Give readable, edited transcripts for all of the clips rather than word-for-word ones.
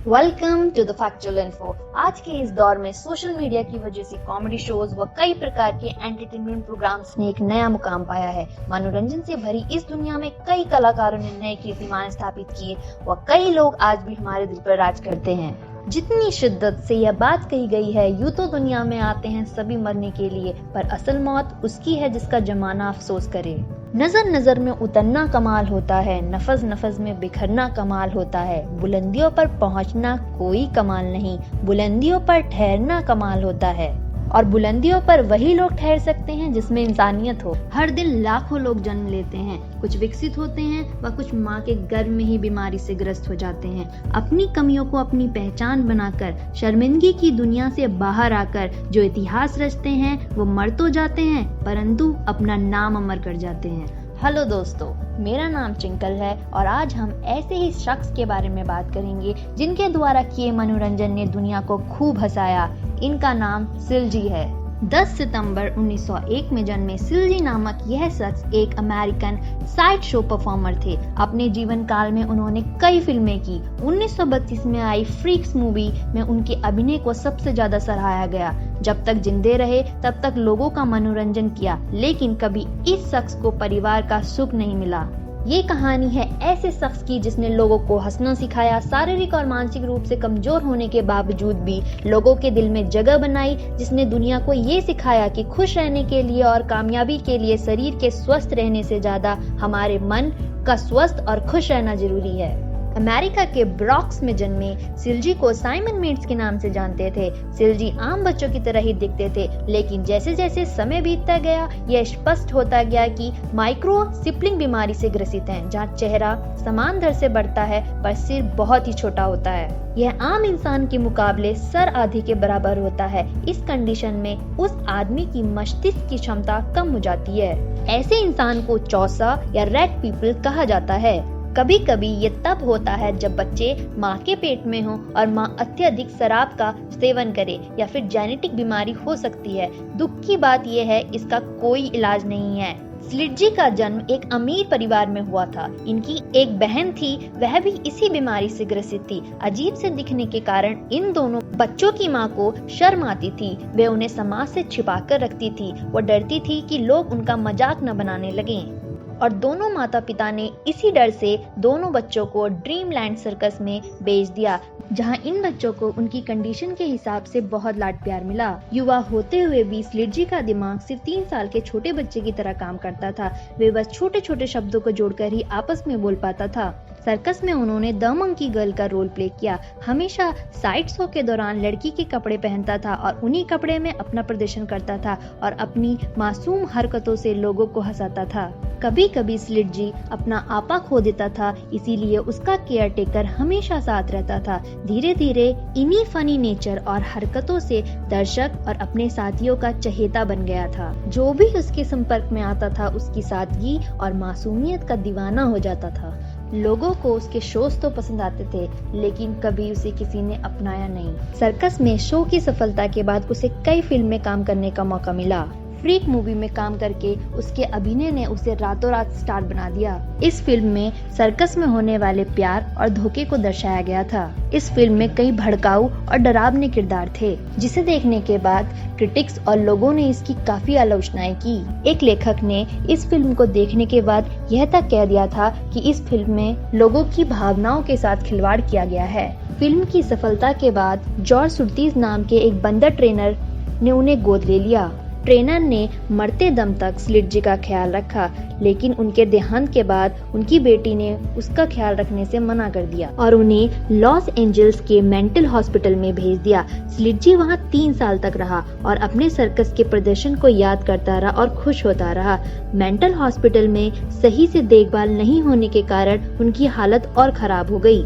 Welcome to the factual info. आज के इस दौर में सोशल मीडिया की वजह से कॉमेडी शोज व कई प्रकार के एंटरटेनमेंट प्रोग्राम्स ने एक नया मुकाम पाया है। मनोरंजन से भरी इस दुनिया में कई कलाकारों ने नए कीर्तिमान स्थापित किए व कई लोग आज भी हमारे दिल पर राज करते हैं। जितनी शिद्दत से यह बात कही गई है, यूं तो दुनिया में आते हैं सभी मरने के लिए, पर असल मौत उसकी है जिसका जमाना अफसोस करे। नजर नजर में उतरना कमाल होता है, नफस नफस में बिखरना कमाल होता है। बुलंदियों पर पहुंचना कोई कमाल नहीं, बुलंदियों पर ठहरना कमाल होता है। और बुलंदियों पर वही लोग ठहर सकते हैं जिसमें इंसानियत हो। हर दिन लाखों लोग जन्म लेते हैं, कुछ विकसित होते हैं व कुछ माँ के गर्भ में ही बीमारी से ग्रस्त हो जाते हैं। अपनी कमियों को अपनी पहचान बनाकर शर्मिंदगी की दुनिया से बाहर आकर जो इतिहास रचते हैं वो मर तो जाते हैं परंतु अपना नाम अमर कर जाते हैं। हेलो दोस्तों, मेरा नाम चिंकल है और आज हम ऐसे ही शख्स के बारे में बात करेंगे जिनके द्वारा किए मनोरंजन ने दुनिया को खूब हंसाया। इनका नाम सिलजी है। 10 सितंबर 1901 में जन्मे सिलजी नामक यह शख्स एक अमेरिकन साइड शो परफॉर्मर थे। अपने जीवन काल में उन्होंने कई फिल्में की। 1932 में आई फ्रीक्स मूवी में उनके अभिनय को सबसे ज्यादा सराहा गया। जब तक जिंदे रहे तब तक लोगों का मनोरंजन किया, लेकिन कभी इस शख्स को परिवार का सुख नहीं मिला। ये कहानी है ऐसे शख्स की जिसने लोगों को हंसना सिखाया, शारीरिक और मानसिक रूप से कमजोर होने के बावजूद भी लोगों के दिल में जगह बनाई, जिसने दुनिया को ये सिखाया कि खुश रहने के लिए और कामयाबी के लिए शरीर के स्वस्थ रहने से ज्यादा हमारे मन का स्वस्थ और खुश रहना जरूरी है। अमेरिका के ब्रॉक्स में जन्मे सिलजी को साइमन मेट्स के नाम से जानते थे। सिलजी आम बच्चों की तरह ही दिखते थे, लेकिन जैसे जैसे समय बीतता गया यह स्पष्ट होता गया कि माइक्रो सिप्लिंग बीमारी से ग्रसित हैं, जहां चेहरा समान दर से बढ़ता है पर सिर बहुत ही छोटा होता है। यह आम इंसान के मुकाबले सर आधे के बराबर होता है। इस कंडीशन में उस आदमी की मस्तिष्क की क्षमता कम हो जाती है। ऐसे इंसान को चौसा या रेड पीपल कहा जाता है। कभी कभी ये तब होता है जब बच्चे माँ के पेट में हो और माँ अत्यधिक शराब का सेवन करे, या फिर जेनेटिक बीमारी हो सकती है। दुख की बात यह है इसका कोई इलाज नहीं है। सिलजी का जन्म एक अमीर परिवार में हुआ था। इनकी एक बहन थी, वह भी इसी बीमारी से ग्रसित थी। अजीब से दिखने के कारण इन दोनों बच्चों की माँ को शर्म आती थी। वे उन्हें समाज से छिपा कर रखती थी। वो डरती थी कि लोग उनका मजाक न बनाने लगें। और दोनों माता पिता ने इसी डर से दोनों बच्चों को ड्रीमलैंड सर्कस में भेज दिया, जहां इन बच्चों को उनकी कंडीशन के हिसाब से बहुत लाड प्यार मिला। युवा होते हुए भी सिलजी का दिमाग सिर्फ 3 साल के छोटे बच्चे की तरह काम करता था। वे बस छोटे छोटे शब्दों को जोड़कर ही आपस में बोल पाता था। सर्कस में उन्होंने द मंकी गर्ल का रोल प्ले किया। हमेशा साइड शो के दौरान लड़की के कपड़े पहनता था और उन्हीं कपड़े में अपना प्रदर्शन करता था और अपनी मासूम हरकतों से लोगों को हंसाता था। कभी कभी सिलजी अपना आपा खो देता था, इसीलिए उसका केयर टेकर हमेशा साथ रहता था। धीरे धीरे इन्हीं फनी नेचर और हरकतों से दर्शक और अपने साथियों का चहेता बन गया था। जो भी उसके संपर्क में आता था उसकी सादगी और मासूमियत का दीवाना हो जाता था। लोगों को उसके शोज तो पसंद आते थे, लेकिन कभी उसे किसी ने अपनाया नहीं। सर्कस में शो की सफलता के बाद उसे कई फिल्म में काम करने का मौका मिला। फ्रीक मूवी में काम करके उसके अभिनय ने उसे रातों रात स्टार बना दिया। इस फिल्म में सर्कस में होने वाले प्यार और धोखे को दर्शाया गया था। इस फिल्म में कई भड़काऊ और डरावने किरदार थे, जिसे देखने के बाद क्रिटिक्स और लोगों ने इसकी काफी आलोचनाएं की। एक लेखक ने इस फिल्म को देखने के बाद यह तक कह दिया था कि इस फिल्म में लोगों की भावनाओं के साथ खिलवाड़ किया गया है। फिल्म की सफलता के बाद जॉर्ज सुर्तीज नाम के एक बंदर ट्रेनर ने उन्हें गोद ले लिया। ट्रेनर ने मरते दम तक सिलजी का ख्याल रखा, लेकिन उनके देहांत के बाद उनकी बेटी ने उसका ख्याल रखने से मना कर दिया और उन्हें लॉस एंजल्स के मेंटल हॉस्पिटल में भेज दिया। सिलजी वहां 3 साल तक रहा और अपने सर्कस के प्रदर्शन को याद करता रहा और खुश होता रहा। मेंटल हॉस्पिटल में सही से देखभाल नहीं होने के कारण उनकी हालत और खराब हो गई।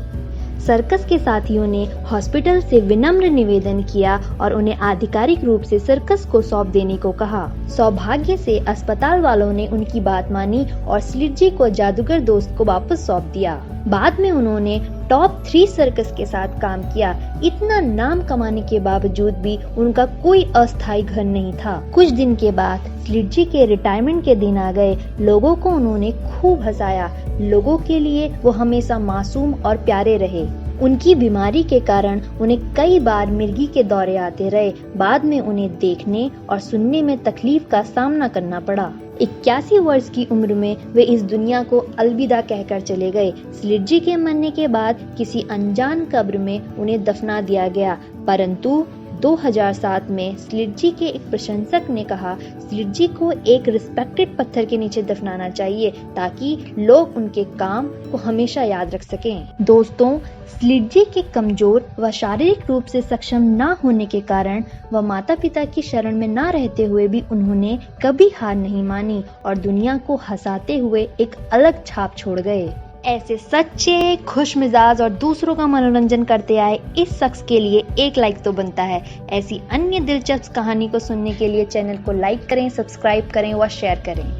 सर्कस के साथियों ने हॉस्पिटल से विनम्र निवेदन किया और उन्हें आधिकारिक रूप से सर्कस को सौंप देने को कहा। सौभाग्य से अस्पताल वालों ने उनकी बात मानी और सिलजी को जादूगर दोस्त को वापस सौंप दिया। बाद में उन्होंने टॉप 3 सर्कस के साथ काम किया। इतना नाम कमाने के बावजूद भी उनका कोई अस्थायी घर नहीं था। कुछ दिन के बाद सिलजी के रिटायरमेंट के दिन आ गए। लोगों को उन्होंने खूब हंसाया। लोगों के लिए वो हमेशा मासूम और प्यारे रहे। उनकी बीमारी के कारण उन्हें कई बार मिर्गी के दौरे आते रहे। बाद में उन्हें देखने और सुनने में तकलीफ का सामना करना पड़ा। 81 वर्ष की उम्र में वे इस दुनिया को अलविदा कहकर चले गए। स्लिट जी के मरने के बाद किसी अनजान कब्र में उन्हें दफना दिया गया, परंतु 2007 में स्लिट जी के एक प्रशंसक ने कहा स्लिट जी को एक रिस्पेक्टेड पत्थर के नीचे दफनाना चाहिए ताकि लोग उनके काम को हमेशा याद रख सकें। दोस्तों, स्लिट जी के कमजोर व शारीरिक रूप से सक्षम न होने के कारण व माता पिता की शरण में न रहते हुए भी उन्होंने कभी हार नहीं मानी और दुनिया को हंसाते हुए एक अलग छाप छोड़ गए। ऐसे सच्चे, खुश मिजाज और दूसरों का मनोरंजन करते आए इस शख्स के लिए एक लाइक तो बनता है। ऐसी अन्य दिलचस्प कहानी को सुनने के लिए चैनल को लाइक करें, सब्सक्राइब करें व शेयर करें।